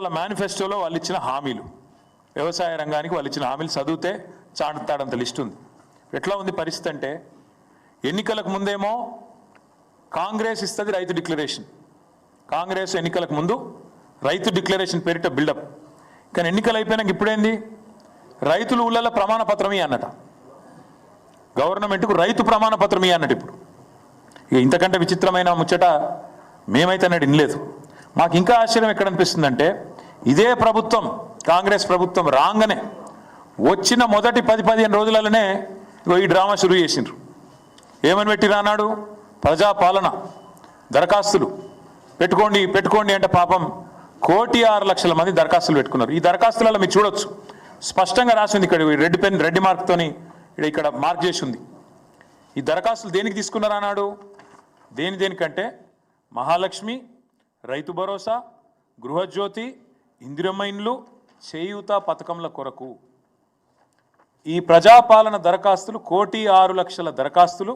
వాళ్ళ మేనిఫెస్టోలో వాళ్ళు ఇచ్చిన హామీలు, వ్యవసాయ రంగానికి వాళ్ళు ఇచ్చిన హామీలు చదివితే చాటుతాడంత లిస్ట్ ఉంది. ఎట్లా ఉంది పరిస్థితి అంటే, ఎన్నికలకు ముందేమో కాంగ్రెస్ ఇస్తుంది రైతు డిక్లరేషన్, కాంగ్రెస్ ఎన్నికలకు ముందు రైతు డిక్లరేషన్ పేరిట బిల్డప్. కానీ ఎన్నికలు అయిపోయినాక ఇప్పుడేంది, రైతులు ఊళ్ళలో ప్రమాణ పత్రం అన్నట, గవర్నమెంట్కు రైతు ప్రమాణ పత్రం అన్నట్టు. ఇప్పుడు ఇక ఇంతకంటే విచిత్రమైన ముచ్చట మేమైతే అన్నట్టు వినలేదు. మాకు ఇంకా ఆశ్చర్యం ఎక్కడ అనిపిస్తుందంటే, ఇదే ప్రభుత్వం కాంగ్రెస్ ప్రభుత్వం రాగానే వచ్చిన మొదటి 10-15 రోజులలోనే ఈ డ్రామా షురూ చేసిండ్రు. ఏమని పెట్టి రానాడు, ప్రజాపాలన దరఖాస్తులు పెట్టుకోండి అంటే పాపం 1,06,00,000 మంది దరఖాస్తులు పెట్టుకున్నారు. ఈ దరఖాస్తులలో మీరు చూడొచ్చు, స్పష్టంగా రాసింది ఇక్కడ రెడ్ మార్క్తోని ఇక్కడ మార్క్ చేసి ఉంది. ఈ దరఖాస్తులు దేనికి తీసుకున్నారు అన్నాడు, దేనికంటే మహాలక్ష్మి, రైతు భరోసా, గృహజ్యోతి, ఇందిరమ్మ ఇండ్లు, చేయూత పథకంల కొరకు ఈ ప్రజాపాలన దరఖాస్తులు 1,06,00,000 దరఖాస్తులు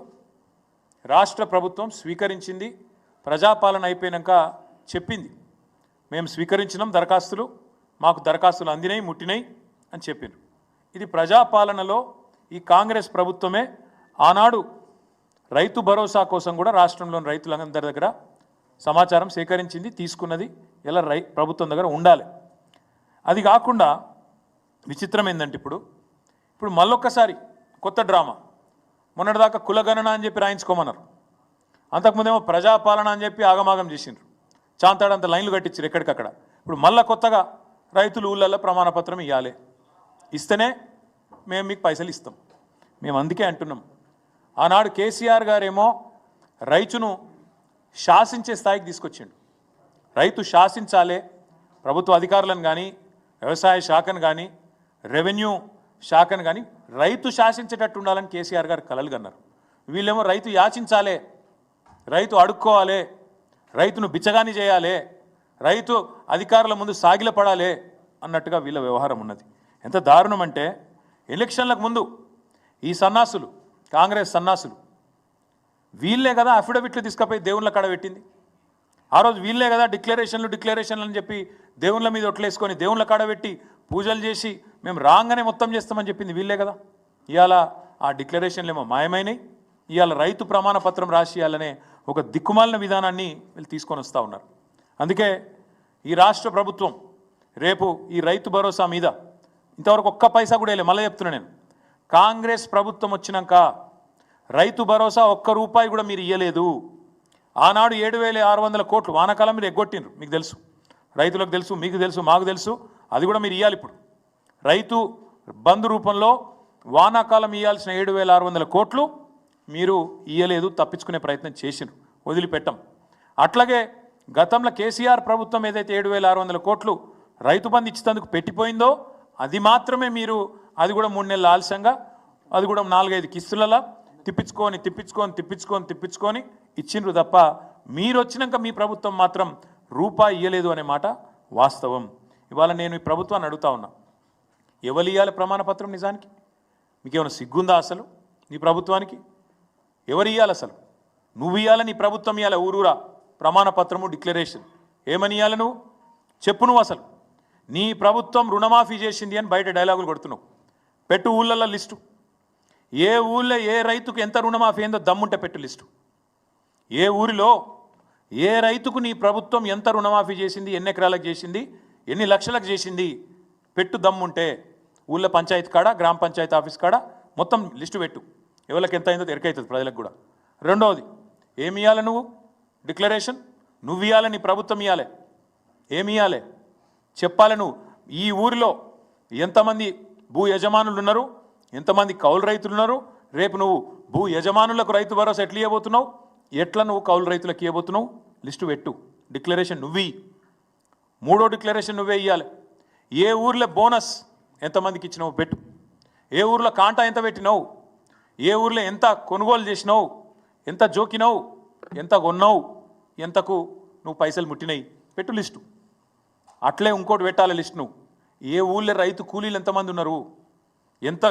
రాష్ట్ర ప్రభుత్వం స్వీకరించింది. ప్రజాపాలన అయిపోయినాక చెప్పింది, మేము స్వీకరించినాం దరఖాస్తులు, మాకు దరఖాస్తులు అందినాయి ముట్టినాయి అని చెప్పిండ్రు. ఇది ప్రజాపాలనలో ఈ కాంగ్రెస్ ప్రభుత్వమే ఆనాడు రైతు భరోసా కోసం కూడా రాష్ట్రంలోని రైతులందరి దగ్గర సమాచారం సేకరించింది, తీసుకున్నది. ఇలా ప్రభుత్వం దగ్గర ఉండాలి. అది కాకుండా విచిత్రం ఏంటంటే, ఇప్పుడు మళ్ళొక్కసారి కొత్త డ్రామా. మొన్నటిదాకా కులగణన అని చెప్పి రాయించుకోమన్నారు, అంతకుముందేమో ప్రజాపాలన అని చెప్పి ఆగమాగం చేసిండ్రు, చాంతాడంత లైన్లు కట్టించారు ఎక్కడికక్కడ. ఇప్పుడు మళ్ళీ కొత్తగా రైతులు ఊళ్ళల్లో ప్రమాణపత్రం ఇవ్వాలి, ఇస్తేనే మేము మీకు పైసలు ఇస్తాం. మేము అందుకే అంటున్నాం, ఆనాడు కేసీఆర్ గారేమో రైతును శాసించే స్థాయికి తీసుకొచ్చిండు. రైతు శాసించాలే, ప్రభుత్వ అధికారులను కానీ, వ్యవసాయ శాఖను కానీ, రెవెన్యూ శాఖను కానీ రైతు శాసించేటట్టు ఉండాలని కేసీఆర్ గారు కలలు కన్నారు. వీళ్ళేమో రైతు యాచించాలే, రైతు అడుక్కోవాలి, రైతును బిచ్చగాని చేయాలి, రైతు అధికారుల ముందు సాగిలపడాలి అన్నట్టుగా వీళ్ళ వ్యవహారం ఉన్నది. ఎంత దారుణం అంటే, ఎలక్షన్లకు ముందు ఈ సన్నాసులు, కాంగ్రెస్ సన్నాసులు, వీళ్ళే కదా అఫిడవిట్లు తీసుకుపోయి దేవుళ్ళ కాడ పెట్టింది. ఆ రోజు వీళ్ళే కదా డిక్లరేషన్లు అని చెప్పి దేవుళ్ళ మీద ఒట్లేసుకొని దేవుళ్ళ కాడ పెట్టి పూజలు చేసి మేము రాగానే మొత్తం చేస్తామని చెప్పింది వీళ్ళే కదా. ఇవాళ ఆ డిక్లరేషన్లు ఏమో మాయమైనవి. ఇవాళ రైతు ప్రమాణ పత్రం రాసి ఇవ్వాలనే ఒక దిక్కుమాలిన విధానాన్ని వీళ్ళు తీసుకొని వస్తూ ఉన్నారు. అందుకే ఈ రాష్ట్ర ప్రభుత్వం రేపు ఈ రైతు భరోసా మీద ఇంతవరకు ఒక్క పైసా కూడా వేయలే. మళ్ళీ చెప్తున్నా నేను, కాంగ్రెస్ ప్రభుత్వం వచ్చినాక రైతు భరోసా ఒక్క రూపాయి కూడా మీరు ఇవ్వలేదు. ఆనాడు 7,600 కోట్లు వానాకాలం మీరు ఎగ్గొట్టిండ్రు, మీకు తెలుసు, రైతులకు తెలుసు, మీకు తెలుసు, మాకు తెలుసు. అది కూడా మీరు ఇవ్వాలి. ఇప్పుడు రైతు బంధు రూపంలో వానాకాలం ఇవ్వాల్సిన 7,600 కోట్లు మీరు ఇవ్వలేదు, తప్పించుకునే ప్రయత్నం చేసిండ్రు, వదిలిపెట్టాం. అట్లాగే గతంలో కేసీఆర్ ప్రభుత్వం ఏదైతే 7,600 కోట్లు రైతు బంధు ఇచ్చేందుకు పెట్టిపోయిందో అది మాత్రమే మీరు, అది కూడా 3 నెలల ఆలస్యంగా, అది కూడా 4-5 కిస్తులలో తిప్పించుకొని ఇచ్చిండ్రు తప్ప మీరు వచ్చినాక మీ ప్రభుత్వం మాత్రం రూపాయి ఇవ్వలేదు అనే మాట వాస్తవం. ఇవాళ నేను ఈ ప్రభుత్వాన్ని అడుగుతా ఉన్నా, ఎవరు ఇవ్వాలి ప్రమాణపత్రం? నిజానికి మీకేమైనా సిగ్గుందా అసలు? నీ ప్రభుత్వానికి ఎవరు ఇవ్వాలి అసలు? నువ్వు ఇవ్వాలి, నీ ప్రభుత్వం ఇవ్వాలి. ఊరూరా ప్రమాణపత్రము, డిక్లరేషన్ ఏమని ఇవ్వాలి? నువ్వు చెప్పు. నువ్వు అసలు నీ ప్రభుత్వం రుణమాఫీ చేసింది అని బయట డైలాగులు కొడుతున్నావు. పెట్టు ఊళ్ళల్లో లిస్టు, ఏ ఊళ్ళో ఏ రైతుకు ఎంత రుణమాఫీ అయిందో దమ్ముంటే పెట్టు లిస్టు. ఏ ఊరిలో ఏ రైతుకు నీ ప్రభుత్వం ఎంత రుణమాఫీ చేసింది, ఎన్ని ఎకరాలకు చేసింది, ఎన్ని లక్షలకు చేసింది పెట్టు దమ్ముంటే. ఊళ్ళో పంచాయతీ కాడ, గ్రామ పంచాయతీ ఆఫీస్ కాడ మొత్తం లిస్టు పెట్టు. ఎవరికి ఎంత అయిందో ఎరకైతుంది ప్రజలకు కూడా. రెండవది, ఏమి ఇవ్వాలి నువ్వు? డిక్లరేషన్ నువ్వు ఇవ్వాలి, నీ ప్రభుత్వం ఇవ్వాలి. ఏమి ఇవ్వాలి చెప్పాలి. నువ్వు ఈ ఊరిలో ఎంతమంది భూ యజమానులు ఉన్నారు, ఎంతమంది కౌలు రైతులు ఉన్నారు, రేపు నువ్వు భూ యజమానులకు రైతు భరోసా ఎట్లా ఇవ్వబోతున్నావు, ఎట్లా నువ్వు కౌలు రైతులకు ఇవ్వబోతున్నావు, లిస్టు పెట్టు. డిక్లరేషన్ నువ్వు. మూడో డిక్లరేషన్ నువ్వే ఇవ్వాలి. ఏ ఊర్లో బోనస్ ఎంతమందికి ఇచ్చినావు పెట్టు. ఏ ఊర్లో కాంటా ఎంత పెట్టినావు, ఏ ఊర్లో ఎంత కొనుగోలు చేసినావు, ఎంత జోకినావు, ఎంత కొన్నావు, ఎంతకు నువ్వు పైసలు ముట్టినాయి పెట్టు లిస్టు. అట్లే ఇంకోటి పెట్టాలి లిస్ట్. నువ్వు ఏ ఊళ్ళో రైతు కూలీలు ఎంతమంది ఉన్నారు,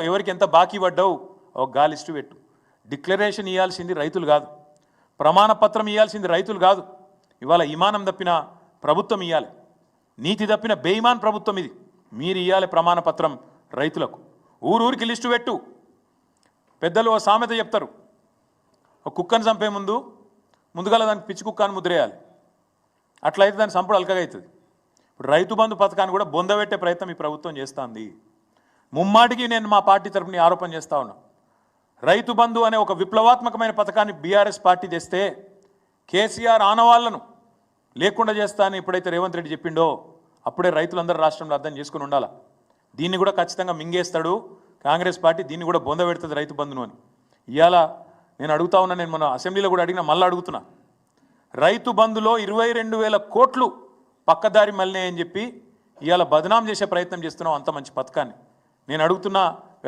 ఎవరికి ఎంత బాకీ పడ్డావు, ఒక గా లిస్టు పెట్టు. డిక్లరేషన్ ఇవ్వాల్సింది రైతులు కాదు, ప్రమాణపత్రం ఇవ్వాల్సింది రైతులు కాదు. ఇవాళ ఇమానం తప్పిన ప్రభుత్వం ఇవ్వాలి. నీతి తప్పిన బేయిమాన్ ప్రభుత్వం ఇది. మీరు ఇవ్వాలి ప్రమాణ పత్రం రైతులకు. ఊరూరికి లిస్టు పెట్టు. పెద్దలు ఓ సామెత చెప్తారు, ఒక కుక్కను చంపే ముందుగా దానికి పిచ్చి కుక్కను ముద్రేయాలి. అట్లయితే దాని సంపుడు అల్కగా అవుతుంది. ఇప్పుడు రైతు బంధు పథకాన్ని కూడా బొందబెట్టే ప్రయత్నం ఈ ప్రభుత్వం చేస్తుంది. ముమ్మాటికి నేను మా పార్టీ తరపున ఆరోపణ చేస్తా ఉన్నా. రైతు బంధు అనే ఒక విప్లవాత్మకమైన పథకాన్ని బీఆర్ఎస్ పార్టీ తెస్తే కేసీఆర్ ఆనవాళ్లను లేకుండా చేస్తా అని ఎప్పుడైతే రేవంత్ రెడ్డి చెప్పిండో అప్పుడే రైతులందరూ రాష్ట్రంలో అర్థం చేసుకుని ఉండాలి. దీన్ని కూడా ఖచ్చితంగా మింగేస్తాడు కాంగ్రెస్ పార్టీ, దీన్ని కూడా బొందబెడుతుంది రైతు బంధును అని. ఇవాళ నేను అడుగుతా ఉన్నా, నేను మన అసెంబ్లీలో కూడా అడిగినా, మళ్ళీ అడుగుతున్నా. రైతు బంధులో 22,000 కోట్లు పక్కదారి మళ్ళీ అని చెప్పి ఇవాళ బదనాం చేసే ప్రయత్నం చేస్తున్నాం అంత మంచి పథకాన్ని. నేను అడుగుతున్నా,